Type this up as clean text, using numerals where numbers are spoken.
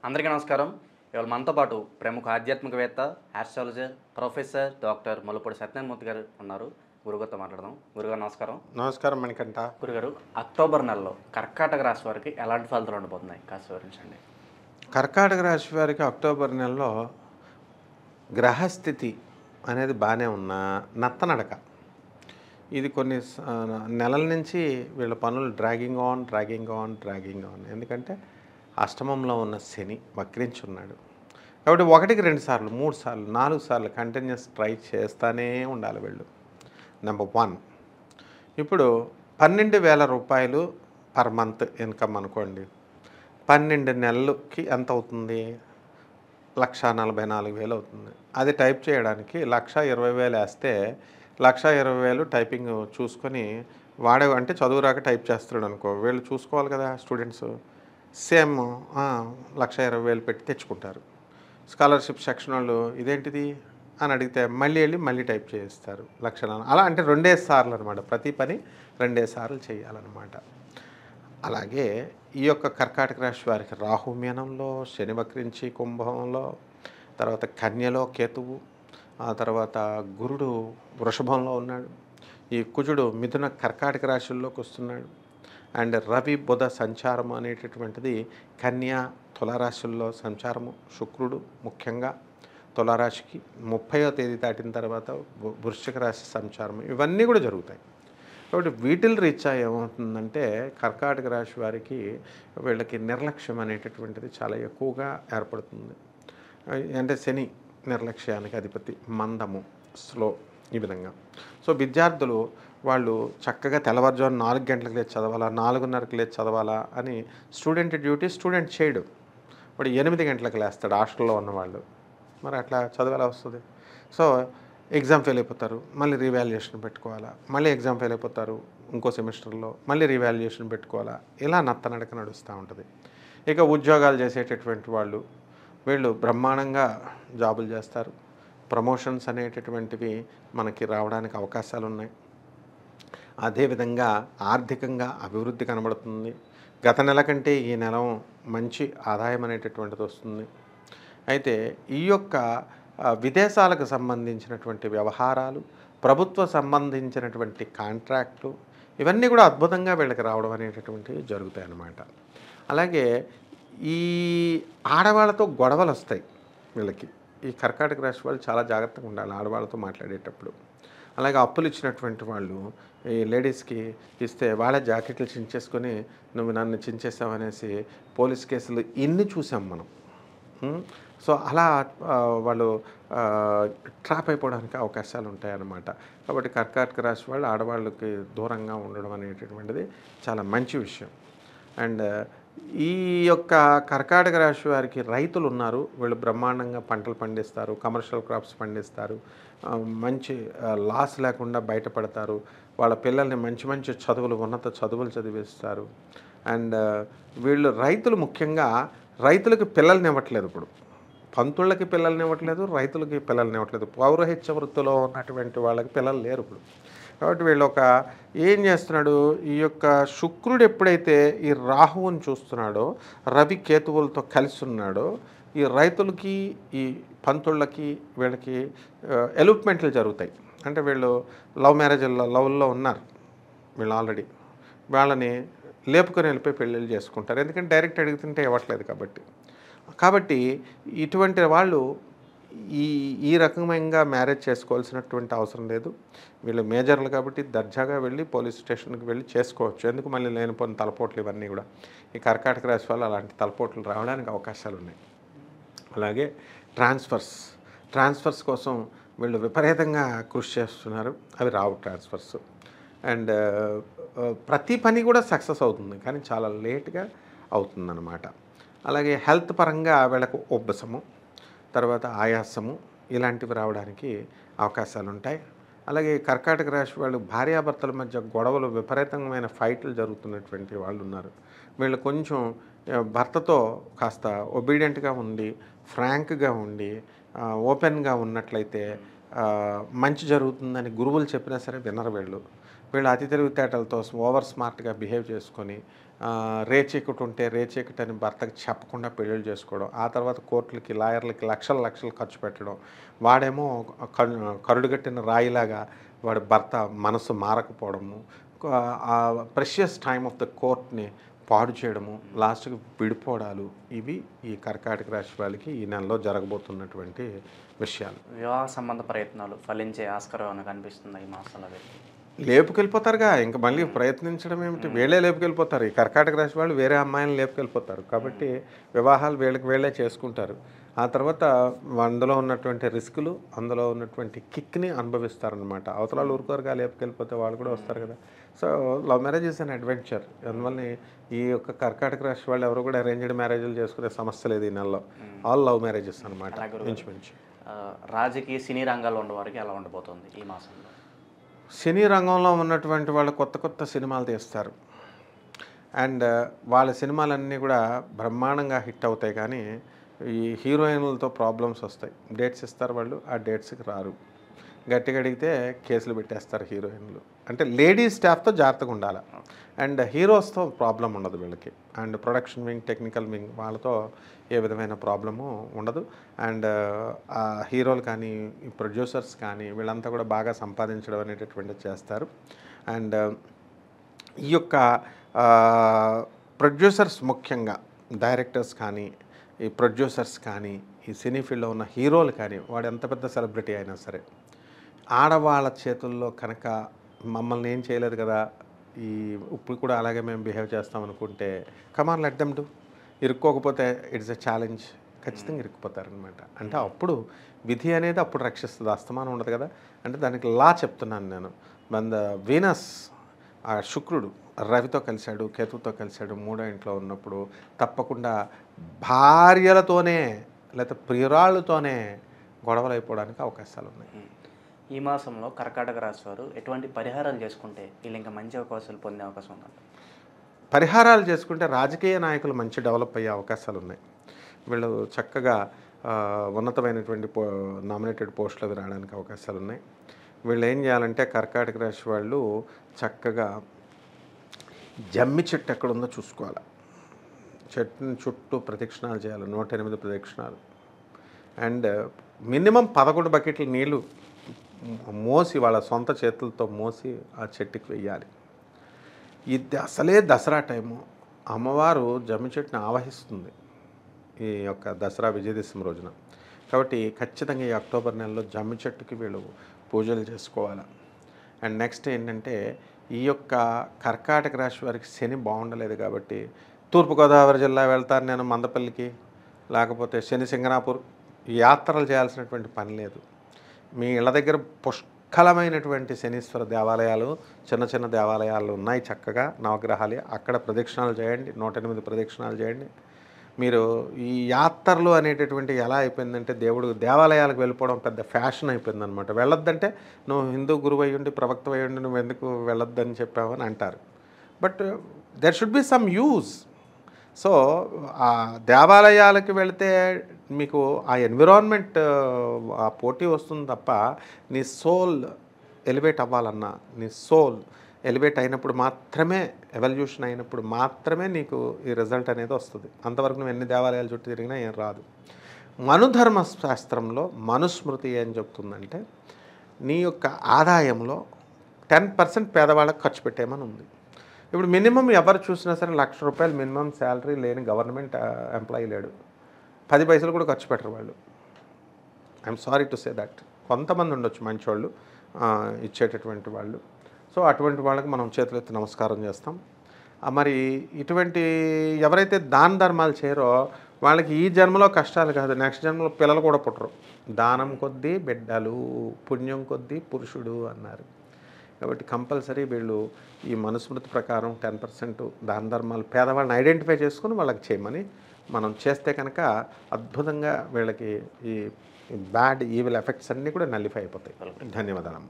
అందరికీ నమస్కారం. ఇవాళ మనతో పాటు ప్రముఖ ఆధ్యాత్మికవేత్త, astrologer, professor doctor Mullapudi Satyanarayana Murthy గారు ఉన్నారు. గురుగారితో మాట్లాడదాం. గురుగారు నమస్కారం. నమస్కారం మణికంఠ. గురుగారు, అక్టోబర్ నెలలో కర్కాటక రాశి వారికి ఎలాంటి ఫలితాలు ఉండబోతున్నాయి కాస్త వివరించండి. కర్కాటక రాశి వారికి అక్టోబర్ నెలలో గ్రహస్థితి అనేది బాగానే ఉన్న నత్తనడక. ఇది కొన్ని నెలల నుంచి వీళ్ళ పనులు డ్రాగింగ్ ఆన్. ఎందుకంటే అష్టమంలో ఉన్న శని వక్రించున్నాడు కాబట్టి 1కి 2 సార్లు 3 సార్లు 4 సార్లు కంటిన్యూస్ ట్రై చేస్తూనే ఉండాలి వీళ్ళు. నెంబర్ 1. ఇప్పుడు 12,000 రూపాయలు పర్ మంత్ ఇన్కమ్ అనుకోండి. 12 నెలలకి ఎంత అవుతుంది? 1,44,000 అవుతుంది. అది టైప్ చేయడానికి 1,20,000 వేస్తే 1,20,000 టైపింగ్ చూసుకొని అంటే చదువు రాక టైప్ చేస్తున్నాడు అనుకో, వీళ్ళు చూసుకోవాలి కదా స్టూడెంట్స్. సేమ్ 1,20,000 పెట్టి తెచ్చుకుంటారు. స్కాలర్షిప్ సెక్షన్ వాళ్ళు ఇదేంటిది అని అడిగితే మళ్ళీ టైప్ చేస్తారు 1,40,000. అలా అంటే 2 సార్లు అనమాట. ప్రతి పని 2 సార్లు చేయాలన్నమాట. అలాగే ఈ యొక్క కర్కాటక రాశి వారికి రాహు మీనంలో, శని వక్రించి కుంభంలో, తర్వాత కన్యలో కేతువు, ఆ తర్వాత గురుడు వృషభంలో ఉన్నాడు. ఈ కుజుడు మిథున కర్కాటక రాశుల్లోకి వస్తున్నాడు. అండ్ రవి బుధ సంచారం అనేటటువంటిది కన్యా తులారాశుల్లో సంచారము. శుక్రుడు ముఖ్యంగా తులారాశికి 30వ తేదీ దాటిన తర్వాత వృశ్చిక రాశి సంచారం, ఇవన్నీ కూడా జరుగుతాయి. కాబట్టి వీటిల రీత్యా ఏమవుతుందంటే కర్కాటక రాశి వారికి వీళ్ళకి నిర్లక్ష్యం అనేటటువంటిది చాలా ఎక్కువగా ఏర్పడుతుంది. అంటే శని నిర్లక్ష్యానికి అధిపతి, మందము, స్లో, ఈ విధంగా. సో విద్యార్థులు వాళ్ళు చక్కగా తెల్లవారుజామున 4 గంటలకు లేచి చదవాలా, 4:30కి లేచి చదవాలా అని స్టూడెంట్ డ్యూటీ స్టూడెంట్ చేయడు. వాడు 8 గంటలకు లేస్తాడు హాస్టల్లో ఉన్నవాళ్ళు. మరి అట్లా చదవాలా వస్తుంది. సో ఎగ్జామ్ ఫెయిల్ అయిపోతారు, మళ్ళీ రీవాల్యుయేషన్ పెట్టుకోవాలా, మళ్ళీ ఎగ్జామ్ ఫెయిల్ అయిపోతారు, ఇంకో సెమిస్టర్లో మళ్ళీ రీవాల్యుయేషన్ పెట్టుకోవాలా, ఇలా నత్తనడక నడుస్తూ ఉంటుంది. ఇక ఉద్యోగాలు చేసేటటువంటి వాళ్ళు వీళ్ళు బ్రహ్మాండంగా జాబులు చేస్తారు. ప్రమోషన్స్ అనేటటువంటివి మనకి రావడానికి అవకాశాలు ఉన్నాయి. అదేవిధంగా ఆర్థికంగా అభివృద్ధి కనబడుతుంది. గత నెల కంటే ఈ నెల మంచి ఆదాయం అనేటటువంటిది వస్తుంది. అయితే ఈ యొక్క విదేశాలకు సంబంధించినటువంటి వ్యవహారాలు, ప్రభుత్వ సంబంధించినటువంటి కాంట్రాక్ట్లు, ఇవన్నీ కూడా అద్భుతంగా వీళ్ళకి రావడం అనేటటువంటివి జరుగుతాయి అన్నమాట. అలాగే ఈ ఆడవాళ్ళతో గొడవలు వస్తాయి వీళ్ళకి. ఈ కర్కాటక రాశి వాళ్ళు చాలా జాగ్రత్తగా ఉండాలి ఆడవాళ్ళతో మాట్లాడేటప్పుడు. అలాగే అప్పులు ఇచ్చినటువంటి వాళ్ళు ఈ లేడీస్కి ఇస్తే వాళ్ళ జాకెట్లు చించేసుకొని నువ్వు నన్ను చించేసావనేసి పోలీస్ కేసులు ఇన్ని చూసాం మనం. సో అలా వాళ్ళు ట్రాప్ అయిపోవడానికి అవకాశాలు ఉంటాయన్నమాట. కాబట్టి కర్కాటక రాశి వాళ్ళు ఆడవాళ్ళకి దూరంగా ఉండడం అనేటటువంటిది చాలా మంచి విషయం. అండ్ ఈ యొక్క కర్కాటక రాశి వారికి రైతులు ఉన్నారు. వీళ్ళు బ్రహ్మాండంగా పంటలు పండిస్తారు, కమర్షియల్ క్రాప్స్ పండిస్తారు, మంచి లాస్ లేకుండా బయటపడతారు. వాళ్ళ పిల్లల్ని మంచి చదువులు, ఉన్నత చదువులు చదివిస్తారు. అండ్ వీళ్ళు రైతులు ముఖ్యంగా రైతులకి పిల్లల్ని ఇవ్వట్లేదు. ఇప్పుడు పంతుళ్ళకి పిల్లల్ని ఇవ్వట్లేదు, రైతులకి పిల్లల్ని ఇవ్వట్లేదు. పౌరహిత్య వృత్తిలో ఉన్నటువంటి వాళ్ళకి పిల్లలు లేరు ఇప్పుడు. కాబట్టి వీళ్ళు ఏం చేస్తున్నాడు, ఈ యొక్క శుక్రుడు ఎప్పుడైతే ఈ రాహువుని చూస్తున్నాడో, రవి కేతువులతో కలిసి ఉన్నాడో, ఈ రైతులకి ఈ పంతుళ్ళకి వీళ్ళకి ఎలూప్మెంట్లు జరుగుతాయి. అంటే వీళ్ళు లవ్లో ఉన్నారు వీళ్ళు ఆల్రెడీ. వాళ్ళని లేపుకొని వెళ్ళిపోయి పెళ్ళిళ్ళు చేసుకుంటారు. ఎందుకంటే డైరెక్ట్ అడుగుతుంటే ఇవ్వట్లేదు కాబట్టి ఇటువంటి వాళ్ళు ఈ రకమైన మ్యారేజ్ చేసుకోవాల్సినటువంటి అవసరం లేదు. వీళ్ళు మేజర్లు కాబట్టి దర్జాగా వెళ్ళి పోలీస్ స్టేషన్కి వెళ్ళి చేసుకోవచ్చు. ఎందుకు మళ్ళీ లేనిపోయిన తలపోట్లు ఇవన్నీ కూడా. ఈ కర్కాటక రాశి వాళ్ళు అలాంటి తలపోట్లు రావడానికి అవకాశాలు ఉన్నాయి. అలాగే ట్రాన్స్ఫర్స్ కోసం వీళ్ళు విపరీతంగా కృషి చేస్తున్నారు. అవి రావు ట్రాన్స్ఫర్స్. అండ్ ప్రతి పని కూడా సక్సెస్ అవుతుంది, కానీ చాలా లేట్గా అవుతుందన్నమాట. అలాగే హెల్త్ పరంగా వీళ్ళకు ఉబ్బసము, తర్వాత ఆయాసము, ఇలాంటివి రావడానికి అవకాశాలు ఉంటాయి. అలాగే కర్కాటక రాశి వాళ్ళు భార్యాభర్తల మధ్య గొడవలు, విపరీతమైన ఫైట్లు జరుగుతున్నటువంటి వాళ్ళు ఉన్నారు. వీళ్ళు కొంచెం భర్తతో కాస్త ఒబీడియంట్గా ఉండి, ఫ్రాంక్గా ఉండి, ఓపెన్గా ఉన్నట్లయితే మంచి జరుగుతుందని గురువులు చెప్పినా సరే వినరు వీళ్ళు. వీళ్ళు అతి తెలివితేటలతో ఓవర్ స్మార్ట్గా బిహేవ్ చేసుకొని రేచీకటి ఉంటే రేచీకటి అని భర్తకి చెప్పకుండా పెళ్ళిళ్ళు చేసుకోవడం, ఆ తర్వాత కోర్టులకి లాయర్లకి లక్షలు లక్షలు ఖర్చు పెట్టడం, వాడేమో కరుడుగట్టిన రాయిలాగా వాడి భర్త మనసు మారకపోవడము, ఆ ప్రెషియస్ టైమ్ ఆఫ్ ద కోర్ట్ని పాడు చేయడము, లాస్ట్కి విడిపోవడాలు, ఇవి ఈ కర్కాటక రాశి వాళ్ళకి ఈ నెలలో జరగబోతున్నటువంటి విషయాలు. వివాహ సంబంధ ప్రయత్నాలు ఫలించే ఆస్కారం అని కనిపిస్తుంది ఈ మాసంలో. లేపుకెళ్ళిపోతారుగా, ఇంకా మళ్ళీ ప్రయత్నించడం ఏమిటి, వీళ్ళే లేపుకెళ్ళిపోతారు. ఈ కర్కాటక రాశి వాళ్ళు వేరే అమ్మాయిని లేపుకెళ్ళిపోతారు కాబట్టి వివాహాలు వీళ్ళే చేసుకుంటారు. ఆ తర్వాత అందులో ఉన్నటువంటి రిస్కులు, అందులో ఉన్నటువంటి కిక్ని అనుభవిస్తారనమాట. అవతలాలు ఊరుకోరుగా లేపుకెళ్ళిపోతే వాళ్ళు కూడా వస్తారు కదా. So love marriage is an adventure. అందువల్ల ఈ యొక్క కర్కాటక రాశి వాళ్ళు ఎవరు కూడా అరేంజ్డ్ మ్యారేజ్లు చేసుకునే సమస్య లేదు ఈ నెలలో. ఆల్ లవ్ మ్యారేజెస్ అనమాట. ఇంచుమించు రాజకీయ సినీ రంగాల్లో ఉన్నవారికి ఎలా ఉండబోతుంది ఈ మాసంలో? సినీ రంగంలో ఉన్నటువంటి వాళ్ళు కొత్త కొత్త సినిమాలు తీస్తారు. అండ్ వాళ్ళ సినిమాలన్నీ కూడా బ్రహ్మాండంగా హిట్ అవుతాయి. కానీ ఈ హీరోయిన్లతో ప్రాబ్లమ్స్ వస్తాయి. డేట్స్ ఇస్తారు వాళ్ళు, ఆ డేట్స్కి రారు. గట్టిగా అడిగితే కేసులు పెట్టేస్తారు హీరోయిన్లు. అంటే లేడీస్ స్టాఫ్తో జాగ్రత్తగా ఉండాలి. అండ్ హీరోస్తో ప్రాబ్లం ఉండదు వీళ్ళకి. And production wing, technical wing వాళ్ళతో ఏ విధమైన ప్రాబ్లము ఉండదు. అండ్ ఆ హీరోలు కానీ ప్రొడ్యూసర్స్ కానీ వీళ్ళంతా కూడా బాగా సంపాదించడం అనేటటువంటిది చేస్తారు. అండ్ ఈ యొక్క ప్రొడ్యూసర్స్, ముఖ్యంగా డైరెక్టర్స్ కానీ ఈ ప్రొడ్యూసర్స్ కానీ ఈ సినీ ఫీల్డ్లో ఉన్న హీరోలు కానీ, వాడు ఎంత పెద్ద సెలబ్రిటీ అయినా సరే, ఆడవాళ్ళ చేతుల్లో కనుక మమ్మల్ని ఏం చేయలేదు కదా, ఈ ఇప్పుడు కూడా అలాగే మేము బిహేవ్ చేస్తాం అనుకుంటే, కమాన్ లెట్ దెమ్ డు. ఇరుక్కోకపోతే ఇట్స్ ఎ ఛాలెంజ్, ఖచ్చితంగా ఇరుక్కుపోతారనమాట. అంటే అప్పుడు విధి అనేది అప్పుడు రక్షిస్తుంది, అస్తమానం ఉండదు కదా. అంటే దానికి లా చెప్తున్నాను నేను. వీనస్, ఆ శుక్రుడు రవితో కలిశాడు, కేతుతో కలిశాడు, మూడో ఇంట్లో ఉన్నప్పుడు తప్పకుండా భార్యలతోనే లేకపోతే ప్రియురాళ్ళతోనే గొడవలు అయిపోవడానికి అవకాశాలు ఉన్నాయి. ఈ మాసంలో కర్కాటక రాశి వారు ఎటువంటి పరిహారాలు చేసుకుంటే వీళ్ళు ఇంకా మంచి అవకాశాలు పొందే అవకాశం ఉందంట? పరిహారాలు చేసుకుంటే రాజకీయ నాయకులు మంచి డెవలప్ అయ్యే అవకాశాలు ఉన్నాయి. వీళ్ళు చక్కగా ఉన్నతమైనటువంటి నామినేటెడ్ పోస్టులు రావడానికి అవకాశాలు ఉన్నాయి. వీళ్ళు ఏం చేయాలంటే కర్కాటక రాశి వాళ్ళు చక్కగా జమ్మి చెట్టు ఎక్కడుందో చూసుకోవాలి. చెట్టుని చుట్టూ ప్రదక్షిణాలు చేయాలి, 108 ప్రదక్షిణాలు. అండ్ మినిమం 11 బకెట్ల నీళ్ళు మోసి వాళ్ళ సొంత చేతులతో మోసి ఆ చెట్టుకి వెయ్యాలి. ఇది అసలే దసరా టైము. అమ్మవారు జమ్మి చెట్టుని ఆవహిస్తుంది ఈ యొక్క దసరా విజయదశమి రోజున. కాబట్టి ఖచ్చితంగా ఈ అక్టోబర్ నెలలో జమ్మి చెట్టుకి వీళ్ళు పూజలు చేసుకోవాలి. అండ్ నెక్స్ట్ ఏంటంటే, ఈ యొక్క కర్కాటక రాశి వారికి శని బాగుండలేదు కాబట్టి తూర్పుగోదావరి జిల్లా వెళ్తాను నేను మందపల్లికి, లేకపోతే శని సింగనాపూర్, యాత్రలు చేయాల్సినటువంటి పని లేదు. మీ ఇళ్ళ దగ్గర పుష్కలమైనటువంటి శనీశ్వర దేవాలయాలు, చిన్న చిన్న దేవాలయాలు ఉన్నాయి చక్కగా, నవగ్రహాలు. అక్కడ ప్రదక్షిణాలు చేయండి, 108 ప్రదక్షిణాలు చేయండి. మీరు ఈ యాత్రలు అనేటటువంటి ఎలా అయిపోయిందంటే, దేవుడు దేవాలయాలకు వెళ్ళిపోవడం పెద్ద ఫ్యాషన్ అయిపోయిందనమాట. వెళ్ళొద్దంటే నువ్వు హిందూ గురువు అయ్యుండి, ప్రవక్త అయ్యుండి నువ్వు ఎందుకు వెళ్ళొద్దని చెప్పావని అంటారు. But there should be some use. So ఆ దేవాలయాలకు వెళితే మీకు ఆ ఎన్విరాన్మెంట్, ఆ పోటీ వస్తుంది తప్ప నీ సోల్ ఎలివేట్ అవ్వాలన్నా, నీ సోల్ ఎలివేట్ అయినప్పుడు మాత్రమే, ఎవల్యూషన్ అయినప్పుడు మాత్రమే నీకు ఈ రిజల్ట్ అనేది వస్తుంది. అంతవరకు నువ్వు ఎన్ని దేవాలయాలు చుట్టూ తిరిగినా ఏం రాదు. మనుధర్మ శాస్త్రంలో మనుస్మృతి ఏం చెప్తుందంటే, నీ యొక్క ఆదాయంలో 10% పేదవాళ్ళకి ఖర్చు పెట్టేమని ఉంది. ఇప్పుడు మినిమం ఎవరు చూసినా సరే ₹1,00,000 మినిమం శాలరీ లేని గవర్నమెంట్ ఎంప్లాయీ లేడు. 10 పైసలు కూడా ఖర్చు పెట్టరు వాళ్ళు. I'm sorry to say that. కొంతమంది ఉండొచ్చు మంచివాళ్ళు ఇచ్చేటటువంటి వాళ్ళు. సో అటువంటి వాళ్ళకి మనం చేతులెత్తి నమస్కారం చేస్తాం. మరి ఇటువంటి ఎవరైతే దాన ధర్మాలు చేయరో వాళ్ళకి ఈ జన్మలో కష్టాలు కాదు, నెక్స్ట్ జన్మలో పిల్లలు కూడా పుట్టరు. దానం కొద్దీ బిడ్డలు, పుణ్యం కొద్దీ పురుషుడు అన్నారు. కాబట్టి కంపల్సరీ వీళ్ళు ఈ మనుస్మృతి ప్రకారం 10% దాన ధర్మాలు పేదవాళ్ళని ఐడెంటిఫై చేసుకుని వాళ్ళకి చేయమని మనం చేస్తే కనుక అద్భుతంగా వీళ్ళకి ఈ బ్యాడ్ ఈవిల్ ఎఫెక్ట్స్ అన్నీ కూడా నల్లిఫై అయిపోతాయి. ధన్యవాదాలు.